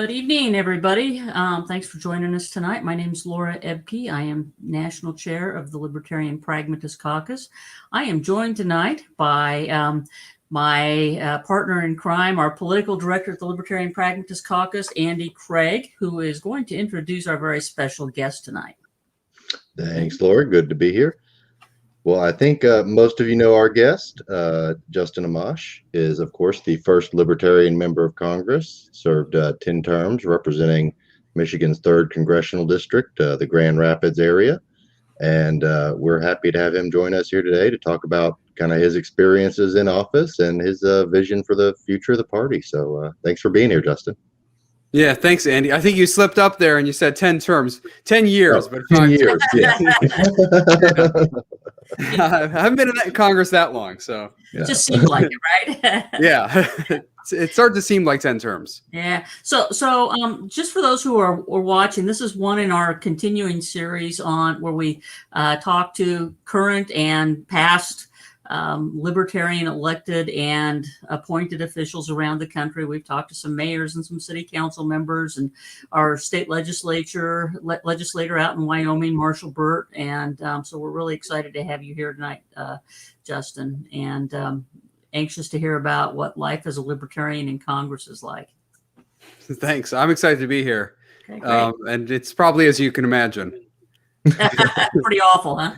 Good evening, everybody. Thanks for joining us tonight. My name is Laura Ebke. I am National Chair of the Libertarian Pragmatist Caucus. I am joined tonight by my partner in crime, our political director at the Libertarian Pragmatist Caucus, Andy Craig, who is going to introduce our very special guest tonight. Thanks, Laura. Good to be here. Well, I think most of you know our guest. Justin Amash is, of course, the first Libertarian member of Congress, served 10 terms representing Michigan's 3rd Congressional District, the Grand Rapids area. And we're happy to have him join us here today to talk about kind of his experiences in office and his vision for the future of the party. So thanks for being here, Justin. Yeah, thanks, Andy. I think you slipped up there and you said 10 terms, 10 years, but 10 years. Yeah. I haven't been in Congress that long, so it just seemed like it, right? Yeah, it started to seem like 10 terms. Yeah. So just for those who are watching, this is one in our continuing series on where we talk to current and past Libertarian elected and appointed officials around the country. We've talked to some mayors and some city council members and our state legislator out in Wyoming, Marshall Burt. And so we're really excited to have you here tonight, Justin, and anxious to hear about what life as a Libertarian in Congress is like. Thanks. I'm excited to be here. Okay, and it's probably, as you can imagine, pretty awful, huh?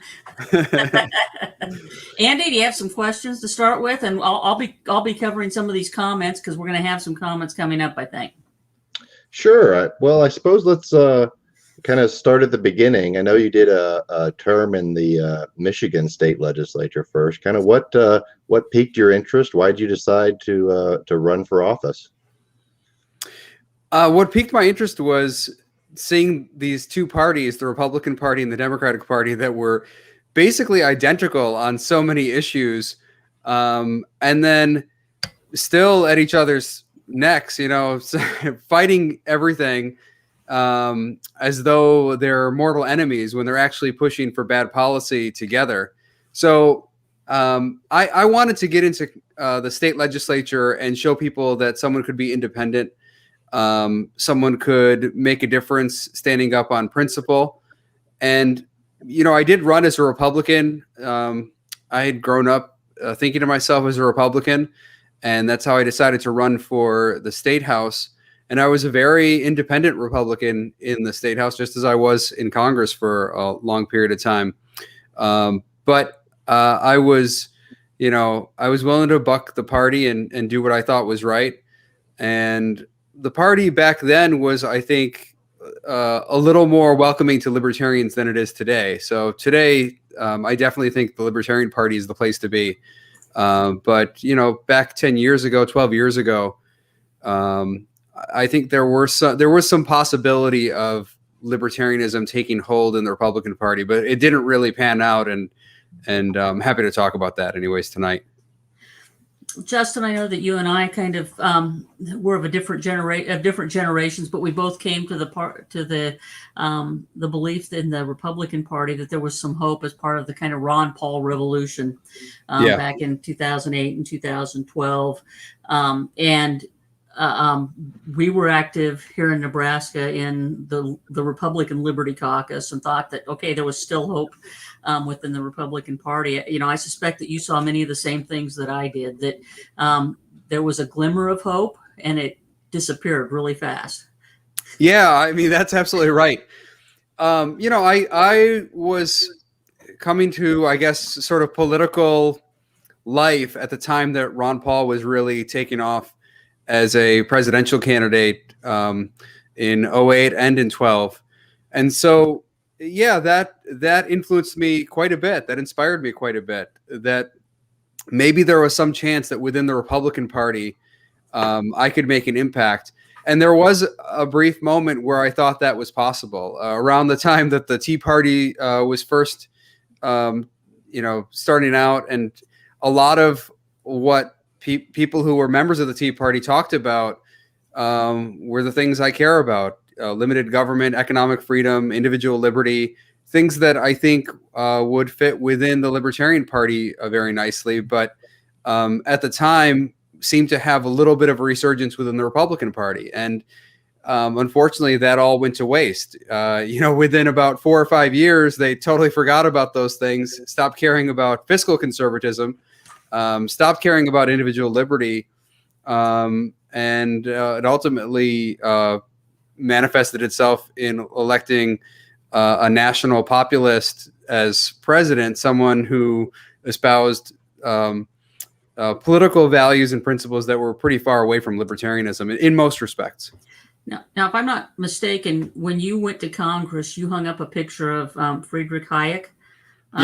Andy, do you have some questions to start with? And I'll be covering some of these comments because we're going to have some comments coming up, I think. Sure. Well, I suppose let's kind of start at the beginning. I know you did a term in the Michigan State Legislature first. Kind of what piqued your interest? Why did you decide to run for office? What piqued my interest was seeing these two parties, the Republican Party and the Democratic Party, that were basically identical on so many issues, and then still at each other's necks, fighting everything as though they're mortal enemies when they're actually pushing for bad policy together. So I wanted to get into the state legislature and show people that someone could be independent. Someone could make a difference standing up on principle. And, I did run as a Republican. I had grown up thinking of myself as a Republican, and that's how I decided to run for the state house. And I was a very independent Republican in the state house, just as I was in Congress for a long period of time. But I was willing to buck the party and do what I thought was right. And the party back then was, I think, a little more welcoming to libertarians than it is today. So today, I definitely think the Libertarian Party is the place to be. But, back 10 years ago, 12 years ago, I think there was some possibility of libertarianism taking hold in the Republican Party, but it didn't really pan out. And I'm happy to talk about that anyways tonight. Justin, I know that you and I kind of were of different generations, but we both came to the belief in the Republican Party that there was some hope as part of the kind of Ron Paul revolution back in 2008 and 2012, and we were active here in Nebraska in the Republican Liberty Caucus and thought that, okay, there was still hope within the Republican Party. I suspect that you saw many of the same things that I did, that there was a glimmer of hope and it disappeared really fast. Yeah, I mean, that's absolutely right. I was coming to, I guess, sort of political life at the time that Ron Paul was really taking off as a presidential candidate in 08 and in 12. And so, yeah, that influenced me quite a bit. That inspired me quite a bit. That maybe there was some chance that within the Republican Party, I could make an impact. And there was a brief moment where I thought that was possible. Around the time that the Tea Party was first, starting out, and a lot of what people who were members of the Tea Party talked about were the things I care about: limited government, economic freedom, individual liberty, things that I think would fit within the Libertarian Party very nicely, but at the time seemed to have a little bit of a resurgence within the Republican Party. And unfortunately, that all went to waste. Within about 4 or 5 years, they totally forgot about those things, stopped caring about fiscal conservatism, stopped caring about individual liberty, and it ultimately manifested itself in electing a national populist as president, someone who espoused political values and principles that were pretty far away from libertarianism in most respects. Now, if I'm not mistaken, when you went to Congress, you hung up a picture of Friedrich Hayek on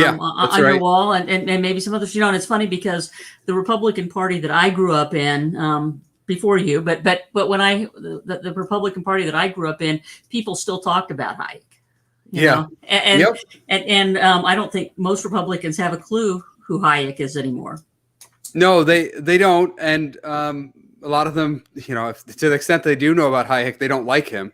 your wall, and maybe some others. And it's funny because the Republican Party that I grew up in, before you, but when the Republican Party that I grew up in, people still talked about Hayek. You know? And I don't think most Republicans have a clue who Hayek is anymore. No, they don't, and a lot of them, to the extent they do know about Hayek, they don't like him.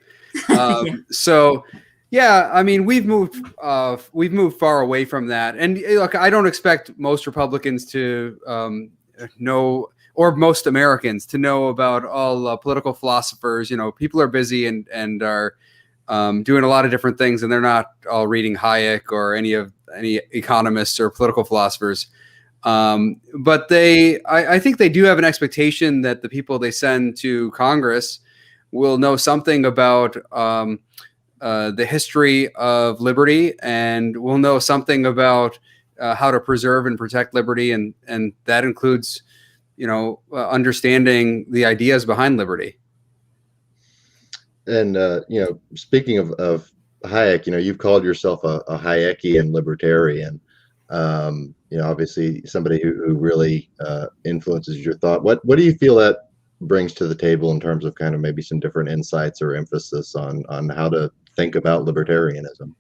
So, yeah, I mean, we've moved far away from that. And look, I don't expect most Republicans to know, or most Americans to know about all political philosophers. People are busy and are doing a lot of different things, and they're not all reading Hayek or any economists or political philosophers. But I think they do have an expectation that the people they send to Congress will know something about the history of liberty, and will know something about how to preserve and protect liberty, and that includes, understanding the ideas behind liberty. And speaking of Hayek, you've called yourself a Hayekian libertarian. Obviously somebody who really influences your thought. What do you feel that brings to the table in terms of kind of maybe some different insights or emphasis on how to think about libertarianism?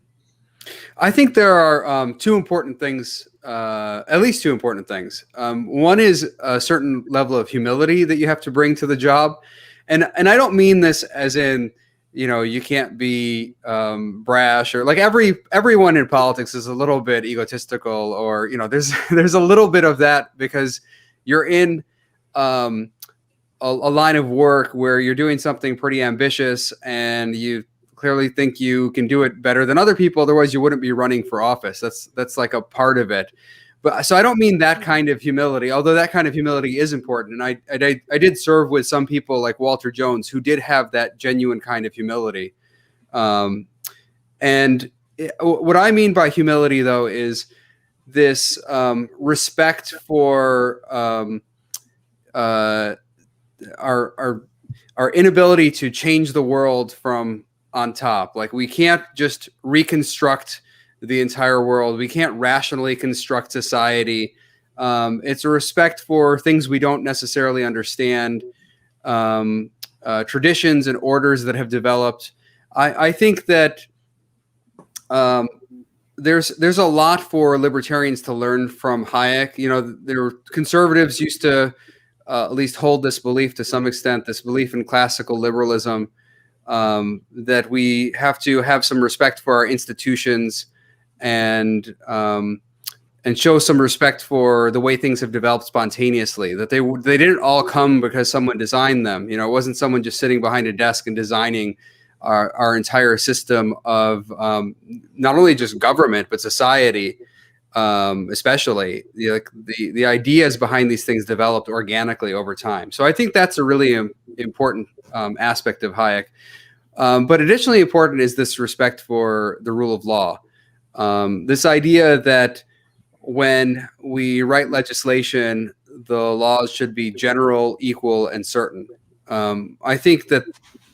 I think there are two important things, at least two important things. One is a certain level of humility that you have to bring to the job. And I don't mean this as in, you can't be brash, or like everyone in politics is a little bit egotistical, or there's a little bit of that because you're in a line of work where you're doing something pretty ambitious, and you clearly think you can do it better than other people. Otherwise, you wouldn't be running for office. That's like a part of it. But so I don't mean that kind of humility, although that kind of humility is important. And I did serve with some people like Walter Jones who did have that genuine kind of humility. And what I mean by humility, though, is this respect for our inability to change the world from on top. Like, we can't just reconstruct the entire world. We can't rationally construct society. It's a respect for things we don't necessarily understand, traditions and orders that have developed. I think that there's a lot for libertarians to learn from Hayek. There were conservatives used to at least hold this belief to some extent, this belief in classical liberalism, that we have to have some respect for our institutions, and show some respect for the way things have developed spontaneously, that they didn't all come because someone designed them. It wasn't someone just sitting behind a desk and designing our entire system of not only just government, but society, especially. The ideas behind these things developed organically over time. So I think that's a really important aspect of Hayek. But additionally important is this respect for the rule of law. This idea that when we write legislation, the laws should be general, equal, and certain. I think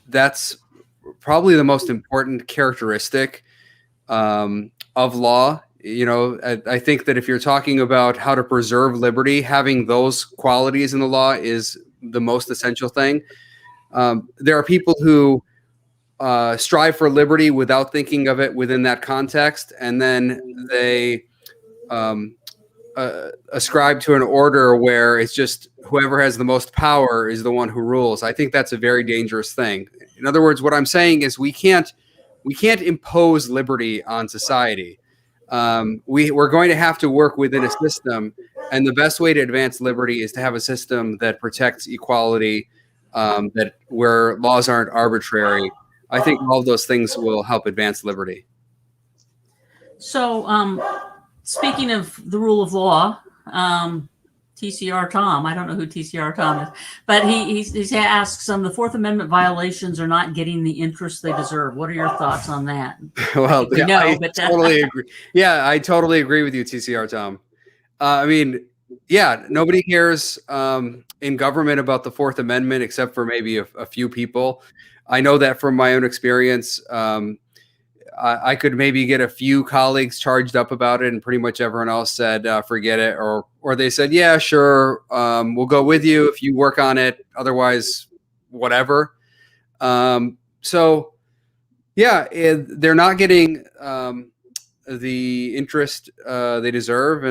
that's probably the most important characteristic of law. I think that if you're talking about how to preserve liberty, having those qualities in the law is the most essential thing. There are people who strive for liberty without thinking of it within that context, and then they ascribe to an order where it's just whoever has the most power is the one who rules. I think that's a very dangerous thing. In other words, what I'm saying is we can't impose liberty on society. We're going to have to work within a system, and the best way to advance liberty is to have a system that protects equality, that where laws aren't arbitrary. I think all of those things will help advance liberty. So, speaking of the rule of law, TCR Tom, I don't know who TCR Tom is, but he's asked the Fourth Amendment violations are not getting the interest they deserve. What are your thoughts on that? Well, I totally agree. Yeah, I totally agree with you, TCR Tom. I mean, yeah, nobody cares in government about the Fourth Amendment except for maybe a few people. I know that from my own experience. I could maybe get a few colleagues charged up about it, and pretty much everyone else said, forget it. Or they said, yeah, sure. We'll go with you if you work on it. Otherwise, whatever. So yeah, they're not getting the interest they deserve.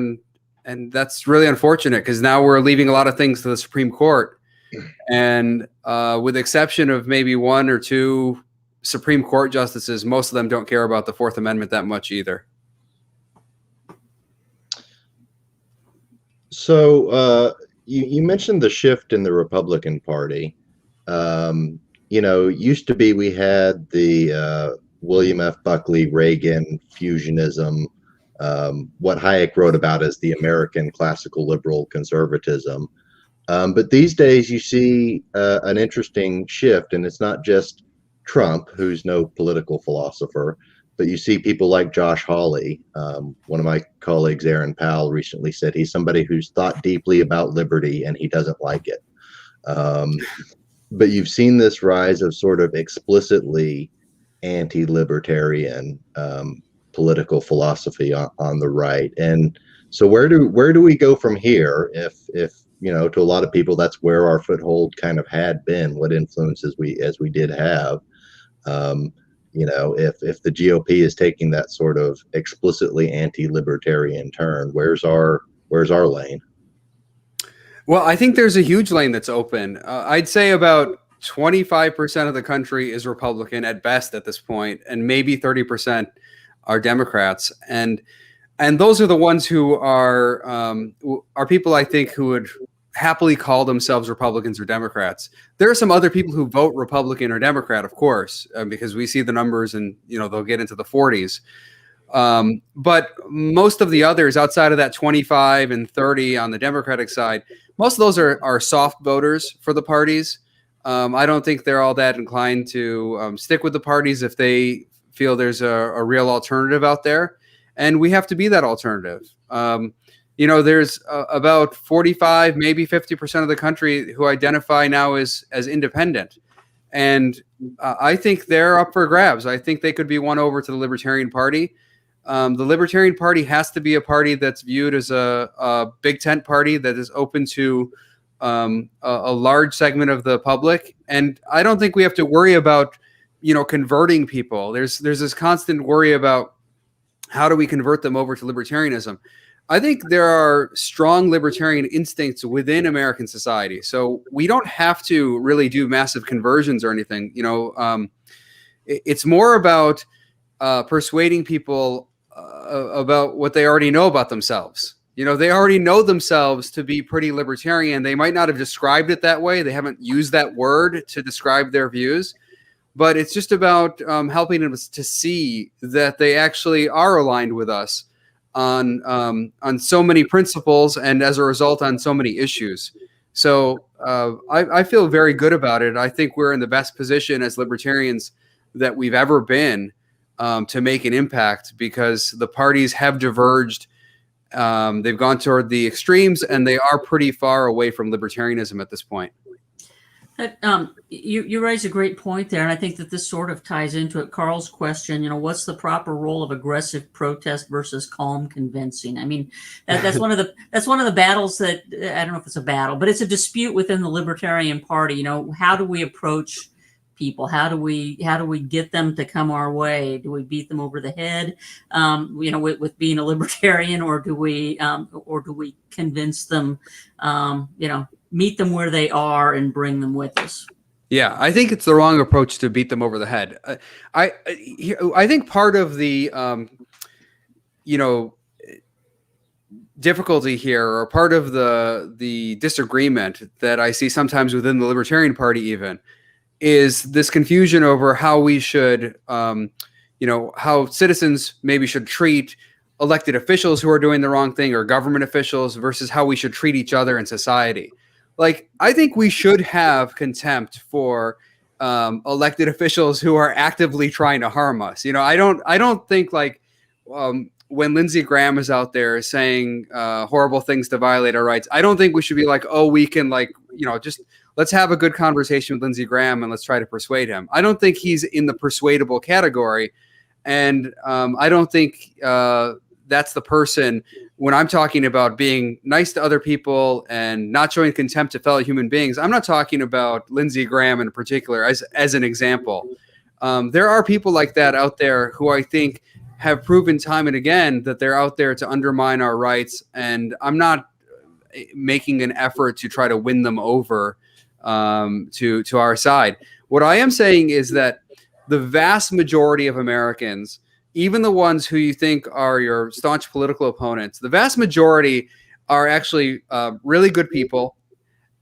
And that's really unfortunate because now we're leaving a lot of things to the Supreme Court. And with the exception of maybe one or two Supreme Court justices, most of them don't care about the Fourth Amendment that much either. So you mentioned the shift in the Republican Party. Used to be we had the William F. Buckley Reagan fusionism, what Hayek wrote about as the American classical liberal conservatism. But these days you see an interesting shift, and it's not just Trump, who's no political philosopher, but you see people like Josh Hawley. One of my colleagues, Aaron Powell, recently said he's somebody who's thought deeply about liberty and he doesn't like it. But you've seen this rise of sort of explicitly anti-libertarian political philosophy on the right. And so where do we go from here if to a lot of people that's where our foothold kind of had been, what influences we did have. If the GOP is taking that sort of explicitly anti-libertarian turn, where's our lane? Well, I think there's a huge lane that's open. I'd say about 25% of the country is Republican at best at this point, and maybe 30% are Democrats. And those are the ones who are people I think who would happily call themselves Republicans or Democrats. There are some other people who vote Republican or Democrat, of course, because we see the numbers and, they'll get into the 40s. But most of the others outside of that 25 and 30 on the Democratic side, most of those are soft voters for the parties. I don't think they're all that inclined to stick with the parties if they feel there's a real alternative out there. And we have to be that alternative. There's about 45, maybe 50% of the country who identify now as independent. And I think they're up for grabs. I think they could be won over to the Libertarian Party. The Libertarian Party has to be a party that's viewed as a big tent party that is open to a large segment of the public. And I don't think we have to worry about, converting people. There's this constant worry about how do we convert them over to libertarianism. I think there are strong libertarian instincts within American society. So we don't have to really do massive conversions or anything. It's more about persuading people about what they already know about themselves. They already know themselves to be pretty libertarian. They might not have described it that way. They haven't used that word to describe their views. But it's just about helping them to see that they actually are aligned with us on so many principles, and as a result on so many issues. So I feel very good about it. I think we're in the best position as libertarians that we've ever been to make an impact, because the parties have diverged. They've gone toward the extremes, and they are pretty far away from libertarianism at this point. You raise a great point there, and I think that this sort of ties into it. Carl's question, what's the proper role of aggressive protest versus calm convincing? I mean, that's one of the battles that, I don't know if it's a battle, but it's a dispute within the Libertarian Party. How do we approach people? How do we get them to come our way? Do we beat them over the head, with being a libertarian, or do we convince them, meet them where they are and bring them with us? Yeah, I think it's the wrong approach to beat them over the head. I think part of the difficulty here, or part of the disagreement that I see sometimes within the Libertarian Party even, is this confusion over how we should, how citizens maybe should treat elected officials who are doing the wrong thing, or government officials, versus how we should treat each other in society. Like, I think we should have contempt for elected officials who are actively trying to harm us. I don't think, like, when Lindsey Graham is out there saying horrible things to violate our rights, I don't think we should be like, oh, we can, like, just let's have a good conversation with Lindsey Graham and let's try to persuade him. I don't think he's in the persuadable category. And I don't think that's the person. When I'm talking about being nice to other people and not showing contempt to fellow human beings, I'm not talking about Lindsey Graham in particular as an example. There are people like that out there who I think have proven time and again that they're out there to undermine our rights. And I'm not making an effort to try to win them over to our side. What I am saying is that the vast majority of Americans, even the ones who you think are your staunch political opponents, the vast majority are actually really good people.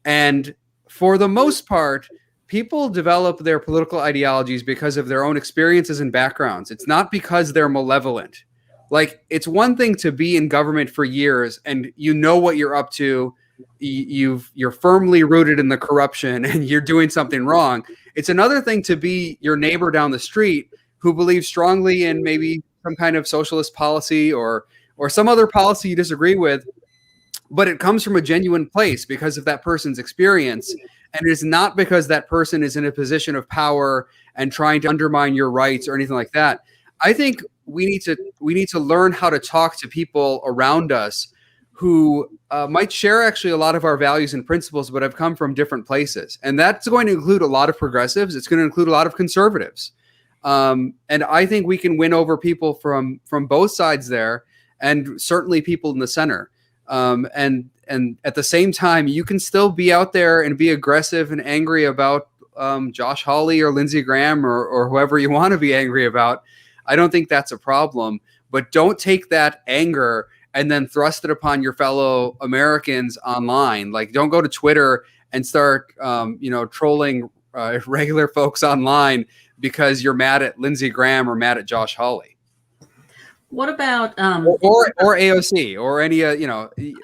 And for the most part, people develop their political ideologies because of their own experiences and backgrounds. It's not because they're malevolent. Like, it's one thing to be in government for years and you know what you're up to. You're firmly rooted in the corruption and you're doing something wrong. It's another thing to be your neighbor down the street who believes strongly in maybe some kind of socialist policy or some other policy you disagree with, but it comes from a genuine place because of that person's experience. And it is not because that person is in a position of power and trying to undermine your rights or anything like that. I think we need to learn how to talk to people around us who might share actually a lot of our values and principles, but have come from different places. And that's going to include a lot of progressives. It's going to include a lot of conservatives. And I think we can win over people from both sides there, and certainly people in the center. And at the same time, you can still be out there and be aggressive and angry about Josh Hawley or Lindsey Graham or whoever you want to be angry about. I don't think that's a problem, but don't take that anger and then thrust it upon your fellow Americans online. Like, don't go to Twitter and start, trolling regular folks online because you're mad at Lindsey Graham or mad at Josh Hawley. What about or AOC or any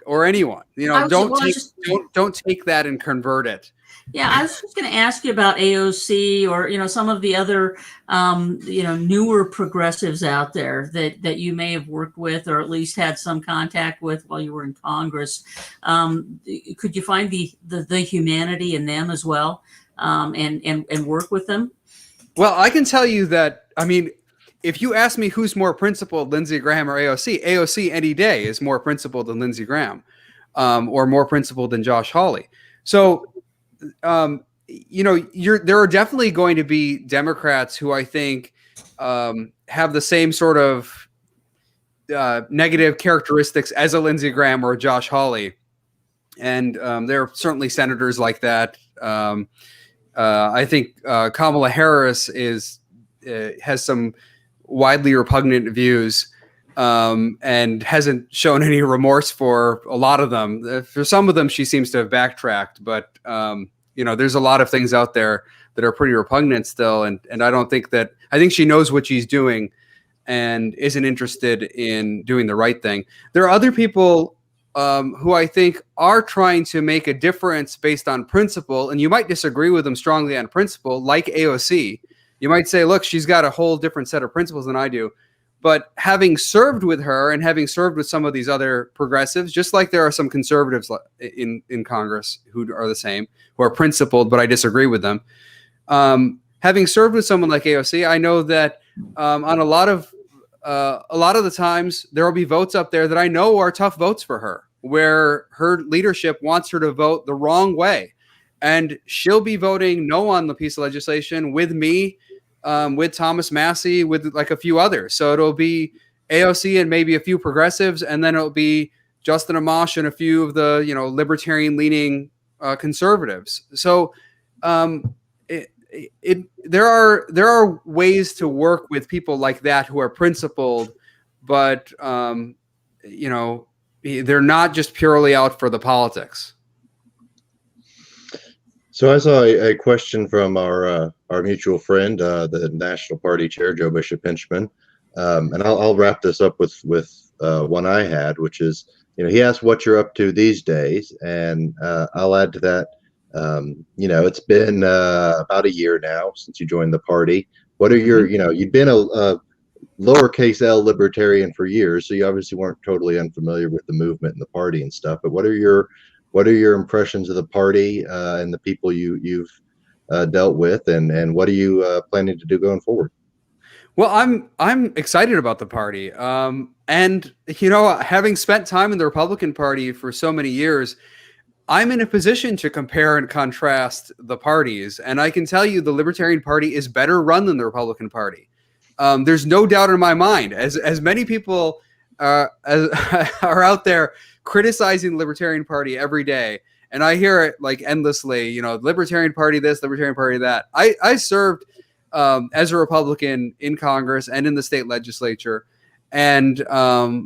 or anyone? Don't take that and convert it. Yeah, I was just going to ask you about AOC or some of the other newer progressives out there that you may have worked with or at least had some contact with while you were in Congress. Could you find the humanity in them as well, and work with them? Well, I can tell you that. I mean, if you ask me who's more principled, Lindsey Graham or AOC any day is more principled than Lindsey Graham, or more principled than Josh Hawley. So, there are definitely going to be Democrats who I think have the same sort of negative characteristics as a Lindsey Graham or a Josh Hawley, and there are certainly senators like that. I think Kamala Harris has some widely repugnant views, and hasn't shown any remorse for a lot of them. For some of them, she seems to have backtracked, but there's a lot of things out there that are pretty repugnant still. And I think she knows what she's doing and isn't interested in doing the right thing. There are other people who I think are trying to make a difference based on principle, and you might disagree with them strongly on principle, like AOC. You might say, look, she's got a whole different set of principles than I do. But having served with her and having served with some of these other progressives, just like there are some conservatives in Congress who are the same, who are principled, but I disagree with them. Having served with someone like AOC, I know that on a lot of the times there will be votes up there that I know are tough votes for her, where her leadership wants her to vote the wrong way. And she'll be voting no on the piece of legislation with me, with Thomas Massey, with like a few others. So it'll be AOC and maybe a few progressives, and then it'll be Justin Amash and a few of the libertarian-leaning conservatives. So there are ways to work with people like that who are principled, but they're not just purely out for the politics. So I saw a question from our mutual friend, the National Party Chair, Joe Bishop Henchman, and I'll wrap this up with one I had, which is, he asked what you're up to these days, and I'll add to that. It's been about a year now since you joined the party. What are your, you've been a lowercase L libertarian for years, so you obviously weren't totally unfamiliar with the movement and the party and stuff. But what are your impressions of the party and the people you've dealt with, and what are you planning to do going forward? Well, I'm excited about the party, and having spent time in the Republican Party for so many years, I'm in a position to compare and contrast the parties, and I can tell you the Libertarian Party is better run than the Republican Party. There's no doubt in my mind, as many people are out there criticizing the Libertarian Party every day, and I hear it like endlessly, Libertarian Party this, Libertarian Party that. I served as a Republican in Congress and in the state legislature, and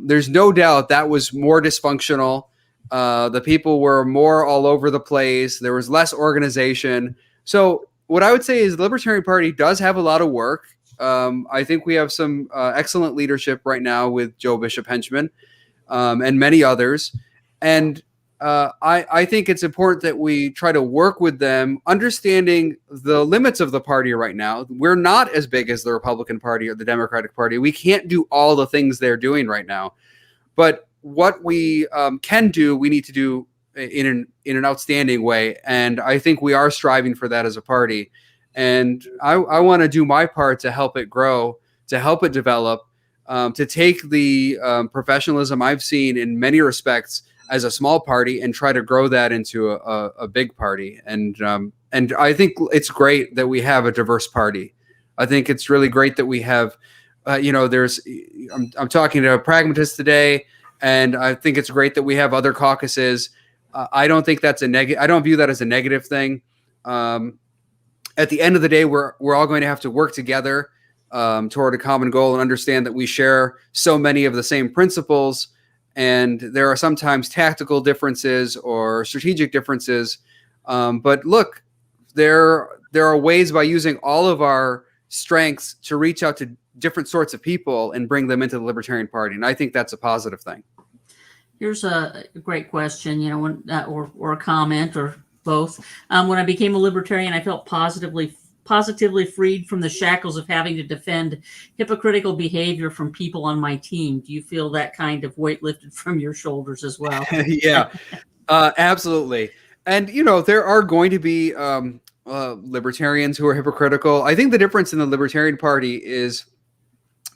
there's no doubt that was more dysfunctional. The people were more all over the place. There was less organization. So what I would say is the Libertarian Party does have a lot of work. I think we have some excellent leadership right now with Joe Bishop Henchman and many others. And I think it's important that we try to work with them, understanding the limits of the party right now. We're not as big as the Republican Party or the Democratic Party. We can't do all the things they're doing right now. But what we can do, we need to do in an outstanding way. And I think we are striving for that as a party. And I want to do my part to help it grow, to help it develop, to take the professionalism I've seen in many respects as a small party and try to grow that into a big party. And I think it's great that we have a diverse party. I think it's really great that we have, I'm talking to a pragmatist today, and I think it's great that we have other caucuses. I don't think that's I don't view that as a negative thing. At the end of the day, we're all going to have to work together toward a common goal and understand that we share so many of the same principles. And there are sometimes tactical differences or strategic differences. But look, there are ways by using all of our strengths to reach out to different sorts of people and bring them into the Libertarian Party. And I think that's a positive thing. Here's a great question, or a comment, or both. When I became a libertarian, I felt positively freed from the shackles of having to defend hypocritical behavior from people on my team. Do you feel that kind of weight lifted from your shoulders as well? Yeah, absolutely. And, there are going to be libertarians who are hypocritical. I think the difference in the Libertarian Party is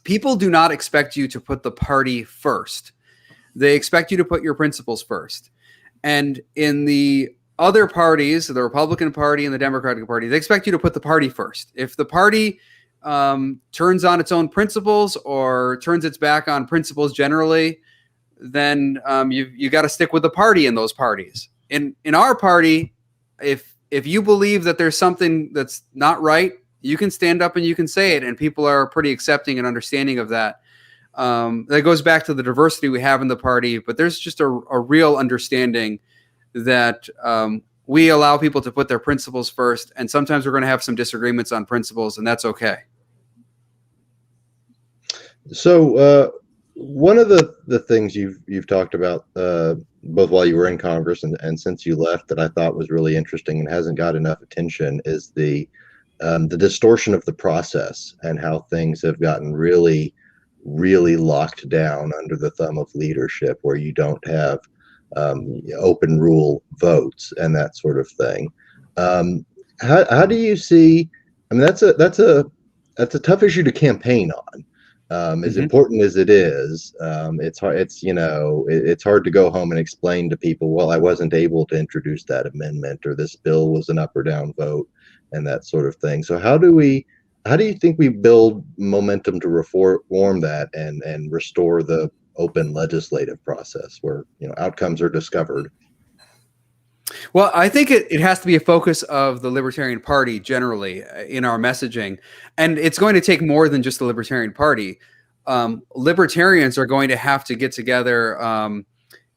people do not expect you to put the party first. They expect you to put your principles first. And in the other parties, the Republican Party and the Democratic Party, they expect you to put the party first. If the party turns on its own principles or turns its back on principles generally, then you got to stick with the party in those parties. In our party, if you believe that there's something that's not right, you can stand up and you can say it, and people are pretty accepting and understanding of that. That goes back to the diversity we have in the party, but there's just a real understanding that we allow people to put their principles first, and sometimes we're going to have some disagreements on principles, and that's okay. So one of the things you've talked about both while you were in Congress and since you left that I thought was really interesting and hasn't got enough attention is the distortion of the process and how things have gotten really, really locked down under the thumb of leadership, where you don't have open rule votes and that sort of thing. How do you see? I mean, that's a tough issue to campaign on. As important as it is, it's hard. It's hard to go home and explain to people, well, I wasn't able to introduce that amendment, or this bill was an up or down vote, and that sort of thing. So how do you think we build momentum to reform that and restore the open legislative process where outcomes are discovered? Well, I think it has to be a focus of the Libertarian Party generally in our messaging, and it's going to take more than just the Libertarian Party. Libertarians are going to have to get together,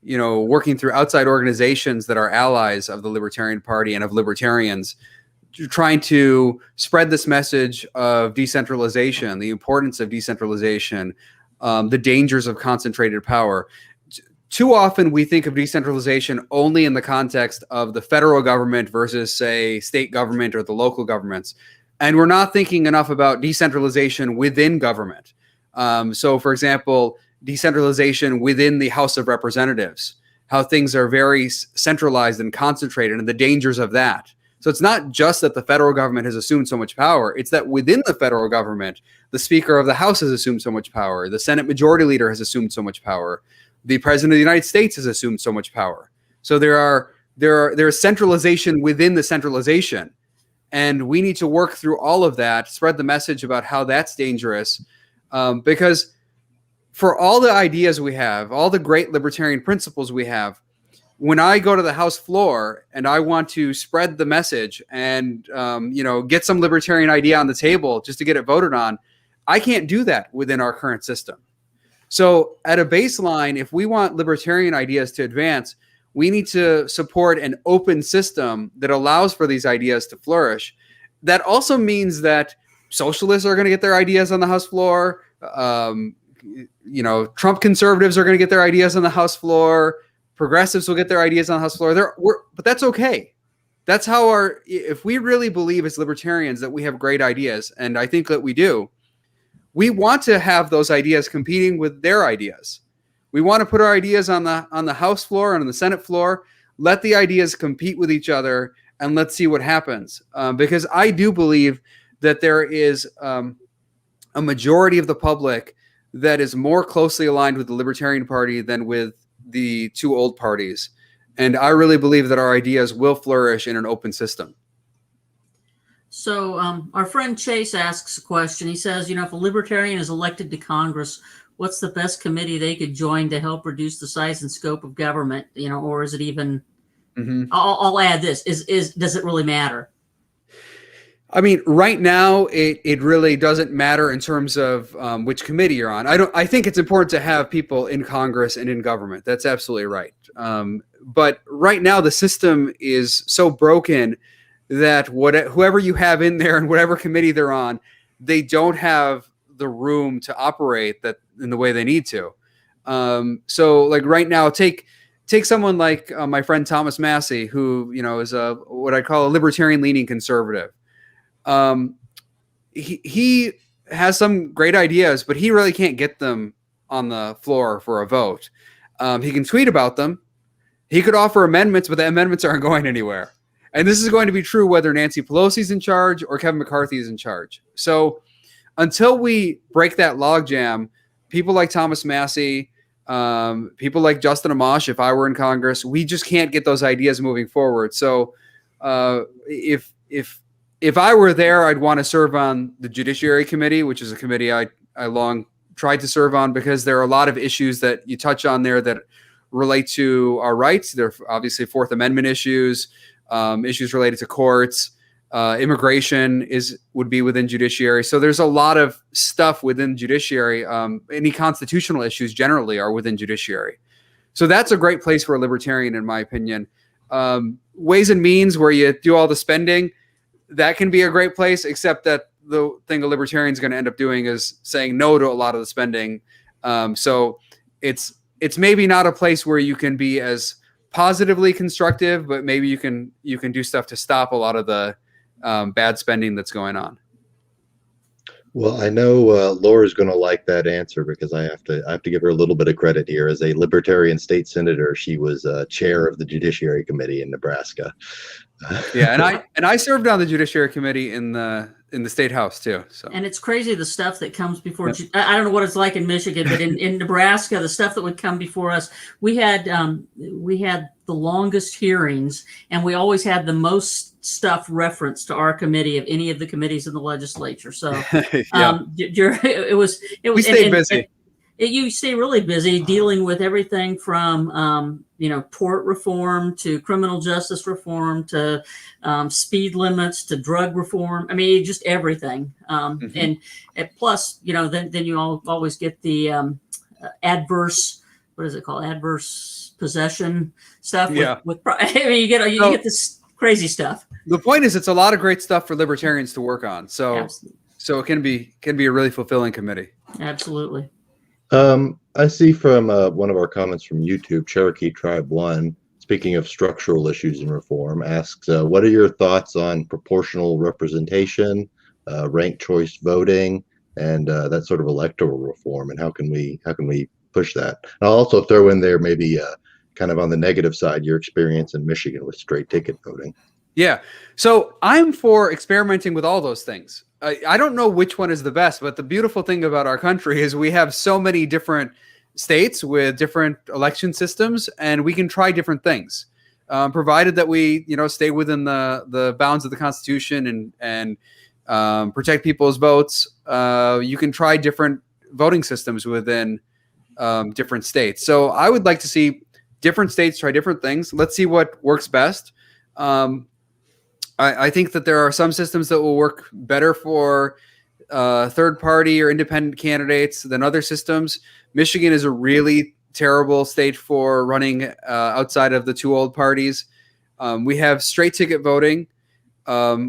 working through outside organizations that are allies of the Libertarian Party and of libertarians, trying to spread this message of decentralization, the importance of decentralization, the dangers of concentrated power. Too often we think of decentralization only in the context of the federal government versus, say, state government or the local governments. And we're not thinking enough about decentralization within government. So, for example, decentralization within the House of Representatives, how things are very centralized and concentrated, and the dangers of that. So it's not just that the federal government has assumed so much power. It's that within the federal government, the Speaker of the House has assumed so much power. The Senate Majority Leader has assumed so much power. The President of the United States has assumed so much power. So there is centralization within the centralization. And we need to work through all of that, spread the message about how that's dangerous. Because for all the ideas we have, all the great libertarian principles we have, when I go to the House floor and I want to spread the message and get some libertarian idea on the table just to get it voted on, I can't do that within our current system. So at a baseline, if we want libertarian ideas to advance, we need to support an open system that allows for these ideas to flourish. That also means that socialists are going to get their ideas on the House floor. Trump conservatives are going to get their ideas on the House floor. Progressives will get their ideas on the House floor. But that's okay. That's how if we really believe as libertarians that we have great ideas, and I think that we do, we want to have those ideas competing with their ideas. We want to put our ideas on the House floor and on the Senate floor, let the ideas compete with each other, and let's see what happens. Because I do believe that there is a majority of the public that is more closely aligned with the Libertarian Party than with the two old parties. And I really believe that our ideas will flourish in an open system. So our friend Chase asks a question. He says, if a libertarian is elected to Congress, what's the best committee they could join to help reduce the size and scope of government? Or is it even, I'll add this, does it really matter? I mean, right now, it really doesn't matter in terms of which committee you're on. I think it's important to have people in Congress and in government. That's absolutely right. But right now, the system is so broken that whoever you have in there and whatever committee they're on, they don't have the room to operate that in the way they need to. So, like right now, take someone like my friend Thomas Massey, who is what I call a libertarian-leaning conservative. He has some great ideas, but he really can't get them on the floor for a vote. He can tweet about them. He could offer amendments, but the amendments aren't going anywhere. And this is going to be true whether Nancy Pelosi's in charge or Kevin McCarthy is in charge. So until we break that logjam, people like Thomas Massey, people like Justin Amash, if I were in Congress, we just can't get those ideas moving forward. So if I were there, I'd want to serve on the Judiciary Committee, which is a committee I long tried to serve on, because there are a lot of issues that you touch on there that relate to our rights. There are obviously Fourth Amendment issues, issues related to courts, immigration would be within judiciary. So there's a lot of stuff within judiciary. Any constitutional issues generally are within judiciary. So that's a great place for a libertarian, in my opinion. Ways and Means, where you do all the spending, that can be a great place, except that the thing a libertarian is going to end up doing is saying no to a lot of the spending. So it's maybe not a place where you can be as positively constructive, but maybe you can do stuff to stop a lot of the bad spending that's going on. Well, I know Laura's going to like that answer, because I have to give her a little bit of credit here. As a Libertarian state senator, she was chair of the Judiciary Committee in Nebraska. Yeah, and I served on the Judiciary Committee in the state house too. So, and it's crazy the stuff that comes before. Yep. I don't know what it's like in Michigan, but in Nebraska, the stuff that would come before us, we had the longest hearings, and we always had the most stuff referenced to our committee of any of the committees in the legislature. So we stayed busy. You stay really busy dealing with everything from tort reform to criminal justice reform to speed limits to drug reform. I mean, just everything. And plus, then you always get the adverse what is it called? Adverse possession stuff. Yeah. I mean, you get this crazy stuff. The point is, it's a lot of great stuff for libertarians to work on. So, Absolutely. so it can be a really fulfilling committee. Absolutely. I see from one of our comments from YouTube, Cherokee Tribe 1, speaking of structural issues in reform, asks, what are your thoughts on proportional representation, ranked choice voting, and that sort of electoral reform, and how can we push that? And I'll also throw in there maybe kind of on the negative side, your experience in Michigan with straight ticket voting. Yeah. So I'm for experimenting with all those things. I don't know which one is the best, but the beautiful thing about our country is we have so many different states with different election systems, and we can try different things, provided that we, stay within the bounds of the Constitution and protect people's votes. You can try different voting systems within different states. So I would like to see different states try different things. Let's see what works best. I think that there are some systems that will work better for third party or independent candidates than other systems. Michigan is a really terrible state for running outside of the two old parties. We have straight ticket voting,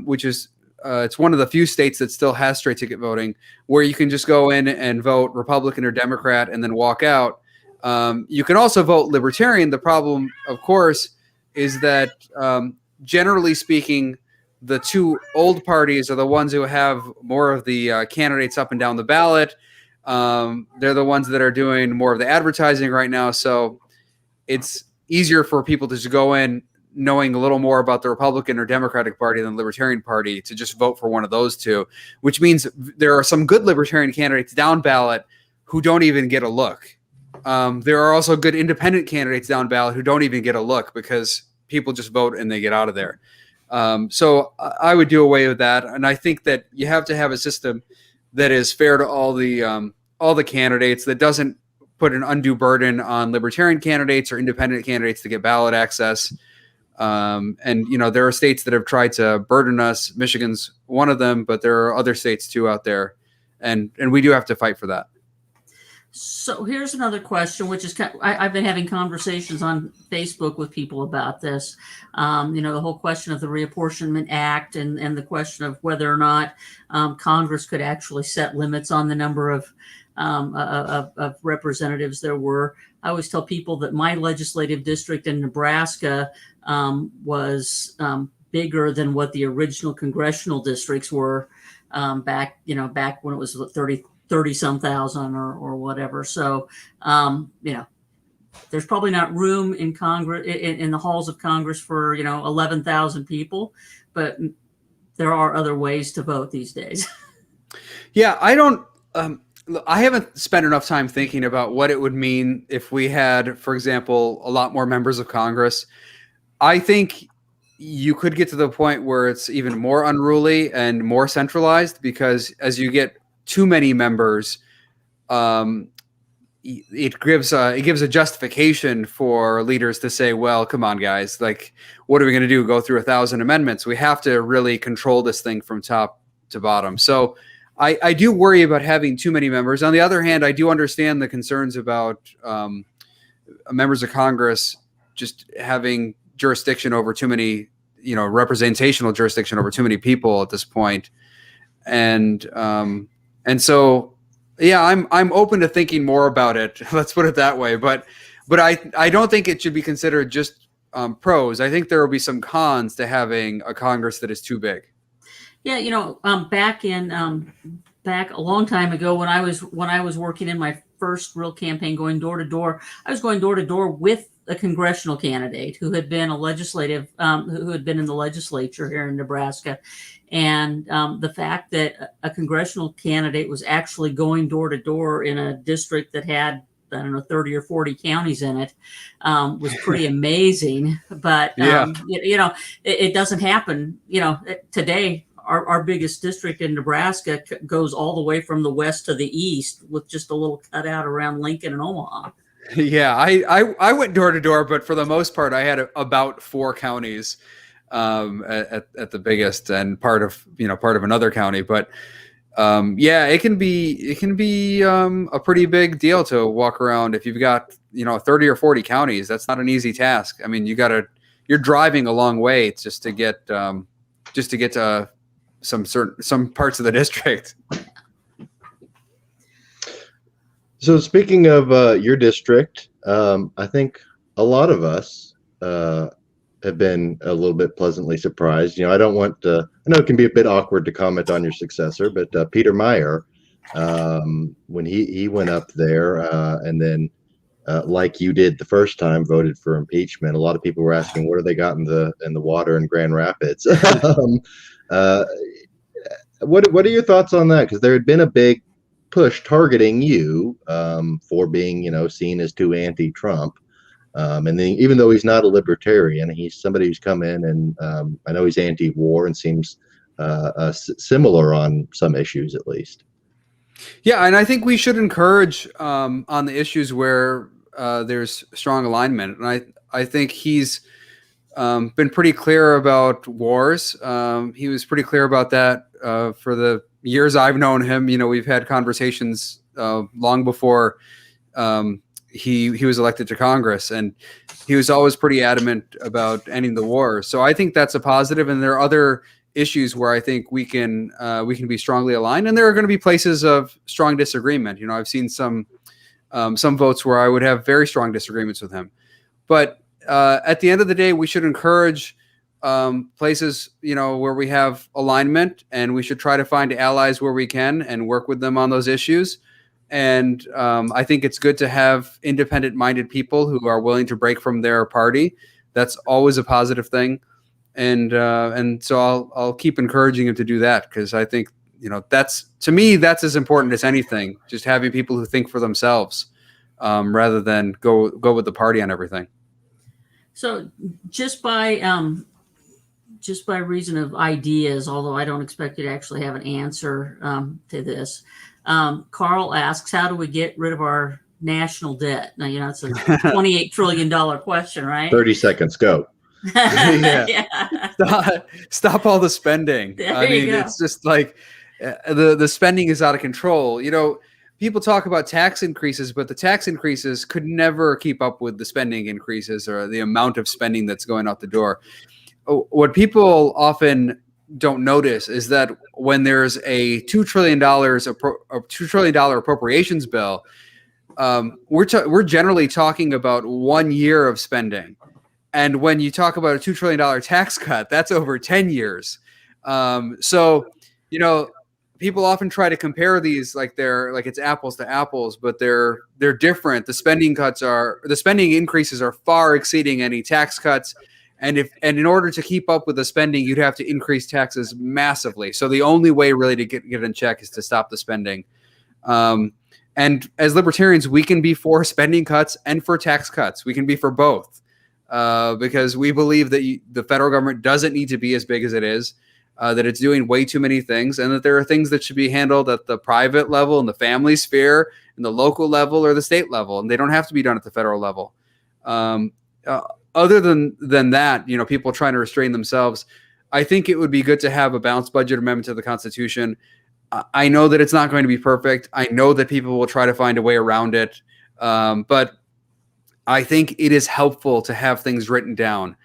which is it's one of the few states that still has straight ticket voting, where you can just go in and vote Republican or Democrat and then walk out. You can also vote Libertarian. The problem, of course, is that generally speaking, the two old parties are the ones who have more of the candidates up and down the ballot. They're the ones that are doing more of the advertising right now. So it's easier for people to just go in knowing a little more about the Republican or Democratic Party than the Libertarian Party to just vote for one of those two, which means there are some good Libertarian candidates down ballot who don't even get a look. There are also good independent candidates down ballot who don't even get a look because people just vote and they get out of there. So I would do away with that. And I think that you have to have a system that is fair to all the candidates, that doesn't put an undue burden on Libertarian candidates or independent candidates to get ballot access. And, there are states that have tried to burden us. Michigan's one of them, but there are other states too out there. And we do have to fight for that. So here's another question, which is I've been having conversations on Facebook with people about this. The whole question of the Reapportionment Act and the question of whether or not Congress could actually set limits on the number of representatives there were. I always tell people that my legislative district in Nebraska was bigger than what the original congressional districts were back when it was 30 some thousand or whatever. So, there's probably not room in Congress, in the halls of Congress for, 11,000 people, but there are other ways to vote these days. Yeah. I haven't spent enough time thinking about what it would mean if we had, for example, a lot more members of Congress. I think you could get to the point where it's even more unruly and more centralized, because as you get too many members, it gives a justification for leaders to say, well, come on, guys, like, what are we going to do? Go through 1,000 amendments? We have to really control this thing from top to bottom. So I do worry about having too many members. On the other hand, I do understand the concerns about members of Congress just having jurisdiction over too many, representational jurisdiction over too many people at this point. And so, yeah, I'm open to thinking more about it. Let's put it that way. But I don't think it should be considered just pros. I think there will be some cons to having a Congress that is too big. Yeah, back a long time ago when I was working in my first real campaign, going door to door, I was going door to door with a congressional candidate who had been who had been in the legislature here in Nebraska. And the fact that a congressional candidate was actually going door to door in a district that had, 30 or 40 counties in it was pretty amazing. But, it doesn't happen, today. Our biggest district in Nebraska goes all the way from the west to the east with just a little cutout around Lincoln and Omaha. Yeah, I went door to door, but for the most part, I had about 4 counties at the biggest, and part of another county. But yeah, it can be a pretty big deal to walk around if you've got 30 or 40 counties. That's not an easy task. I mean, you're driving a long way just to get to some parts of the district. So speaking of your district, I think a lot of us have been a little bit pleasantly surprised. I don't want to, I know it can be a bit awkward to comment on your successor, but Peter Meyer, when he went up there and then like you did the first time, voted for impeachment. A lot of people were asking, what have they got in the water in Grand Rapids? What are your thoughts on that? Because there had been a big push targeting you for being, seen as too anti-Trump. And then even though he's not a libertarian, he's somebody who's come in and I know he's anti-war and seems similar on some issues at least. Yeah, and I think we should encourage on the issues where there's strong alignment. And I think he's been pretty clear about wars. He was pretty clear about that for the years I've known him. We've had conversations long before he was elected to Congress, and he was always pretty adamant about ending the war. So I think that's a positive. And there are other issues where I think we can be strongly aligned, and there are going to be places of strong disagreement. I've seen some votes where I would have very strong disagreements with him, but at the end of the day, we should encourage places where we have alignment, and we should try to find allies where we can and work with them on those issues. And I think it's good to have independent-minded people who are willing to break from their party. That's always a positive thing. And so I'll keep encouraging him to do that, because I think that's, to me, that's as important as anything. Just having people who think for themselves rather than go with the party on everything. So just by reason of ideas, although I don't expect you to actually have an answer to this, Carl asks, how do we get rid of our national debt? Now, it's a $28 trillion question, right? 30 seconds, go. Yeah. Stop all the spending. It's just like the spending is out of control. People talk about tax increases, but the tax increases could never keep up with the spending increases or the amount of spending that's going out the door. What people often don't notice is that when there's a $2 trillion appropriations bill, we're generally talking about 1 year of spending. And when you talk about a $2 trillion tax cut, that's over 10 years. People often try to compare these like it's apples to apples, but they're different. The spending increases are far exceeding any tax cuts. And in order to keep up with the spending, you'd have to increase taxes massively. So the only way really to get in check is to stop the spending. And as libertarians, we can be for spending cuts and for tax cuts. We can be for both because we believe that the federal government doesn't need to be as big as it is, that it's doing way too many things, and that there are things that should be handled at the private level, in the family sphere, in the local level, or the state level, and they don't have to be done at the federal level. Other than that, people trying to restrain themselves, I think it would be good to have a balanced budget amendment to the Constitution. I know that it's not going to be perfect. I know that people will try to find a way around it. But I think it is helpful to have things written down.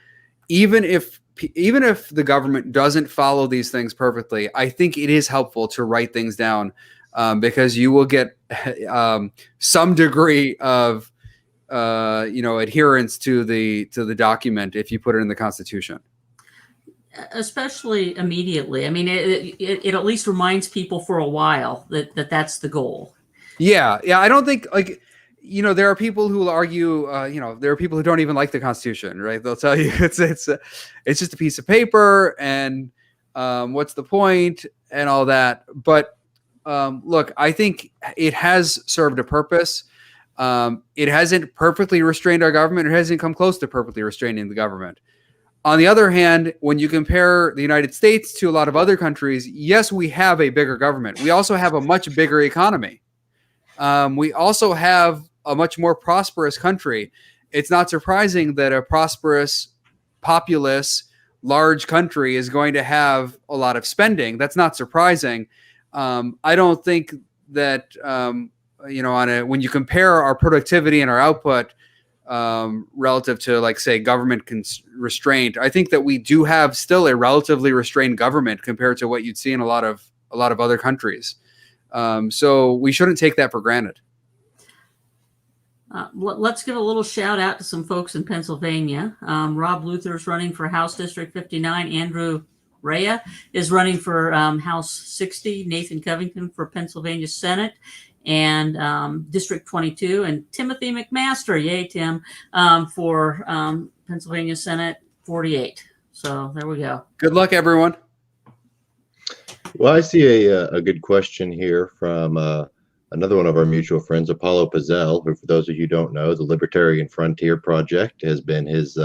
Even if the government doesn't follow these things perfectly, I think it is helpful to write things down because you will get some degree of adherence to the document if you put it in the Constitution. Especially immediately. I mean, it at least reminds people for a while that that's the goal. Yeah. I don't think there are people who will argue. There are people who don't even like the Constitution, right? They'll tell you it's just a piece of paper, and what's the point, and all that. But look, I think it has served a purpose. It hasn't perfectly restrained our government. It hasn't come close to perfectly restraining the government. On the other hand, when you compare the United States to a lot of other countries, yes, we have a bigger government. We also have a much bigger economy. We also have a much more prosperous country. It's not surprising that a prosperous, populous, large country is going to have a lot of spending. That's not surprising. I don't think that when you compare our productivity and our output relative to, like, say, government restraint, I think that we do have still a relatively restrained government compared to what you'd see in a lot of other countries. So we shouldn't take that for granted. Let's give a little shout out to some folks in Pennsylvania. Rob Luther's running for House District 59. Andrew Rea is running for House 60. Nathan Covington for Pennsylvania Senate and District 22. And Timothy McMaster, yay, Tim, for Pennsylvania Senate 48. So there we go. Good luck, everyone. Well, I see a good question here from another one of our mutual friends, Apollo Pizzell, who, for those of you who don't know, the Libertarian Frontier Project has been his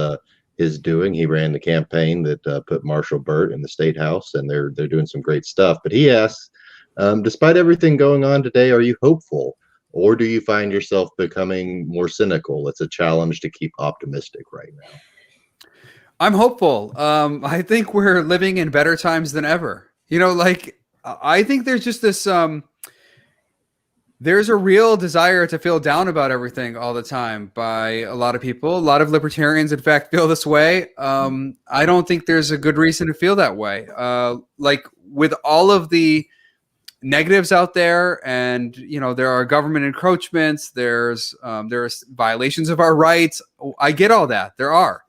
doing. He ran the campaign that put Marshall Burt in the State House, and they're doing some great stuff. But he asks, despite everything going on today, are you hopeful, or do you find yourself becoming more cynical? It's a challenge to keep optimistic right now. I'm hopeful. I think we're living in better times than ever. I think there's just this there's a real desire to feel down about everything all the time by a lot of people. A lot of libertarians, in fact, feel this way. I don't think there's a good reason to feel that way. Like, with all of the negatives out there, and there are government encroachments, there's violations of our rights. I get all that. There are.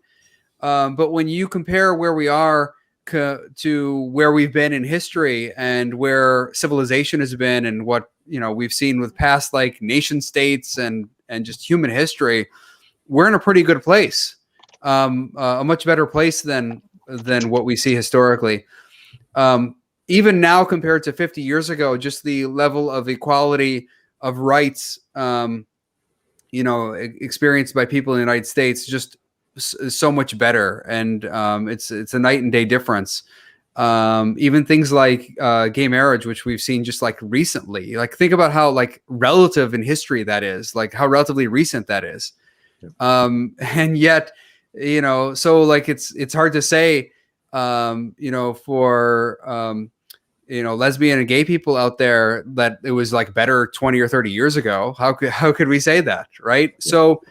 But when you compare where we are to where we've been in history and where civilization has been and what we've seen with past, like, nation states and just human history, we're in a pretty good place, a much better place than what we see historically. Even now, compared to 50 years ago, just the level of equality of rights, experienced by people in the United States, just so much better, and it's a night and day difference. Even things like gay marriage, which we've seen just, like, recently. Like, think about how, like, relative in history that is, like, how relatively recent that is. And yet, so, like, it's hard to say, for lesbian and gay people out there that it was, like, better 20 or 30 years ago. How could we say that, right? Yeah. So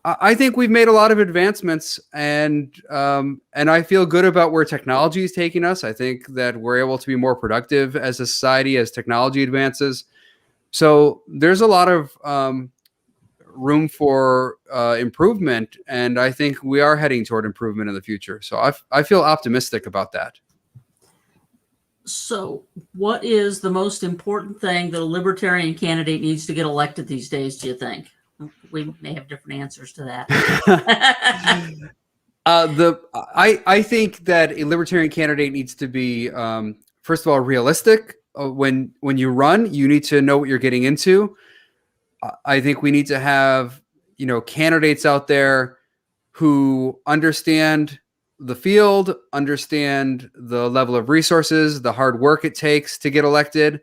I think we've made a lot of advancements, and I feel good about where technology is taking us. I think that we're able to be more productive as a society as technology advances. So there's a lot of room for improvement, and I think we are heading toward improvement in the future. So I feel optimistic about that. So what is the most important thing that a libertarian candidate needs to get elected these days, do you think? We may have different answers to that. I think that a libertarian candidate needs to be, first of all, realistic. When you run, you need to know what you're getting into. I think we need to have, candidates out there who understand the field, understand the level of resources, the hard work it takes to get elected,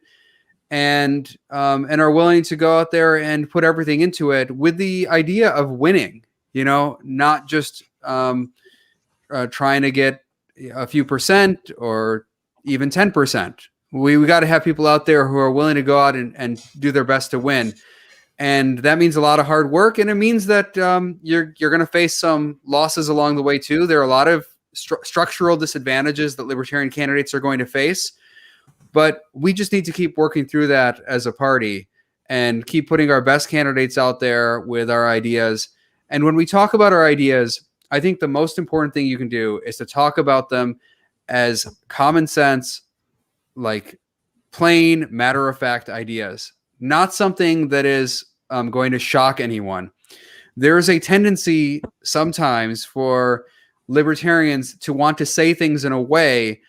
and are willing to go out there and put everything into it with the idea of winning, not just trying to get a few percent or even 10%. We got to have people out there who are willing to go out and do their best to win. And that means a lot of hard work. And it means that you're going to face some losses along the way too. There are a lot of structural disadvantages that libertarian candidates are going to face. But we just need to keep working through that as a party and keep putting our best candidates out there with our ideas. And when we talk about our ideas, I think the most important thing you can do is to talk about them as common sense, like plain matter-of-fact ideas, not something that is going to shock anyone. There is a tendency sometimes for libertarians to want to say things in a way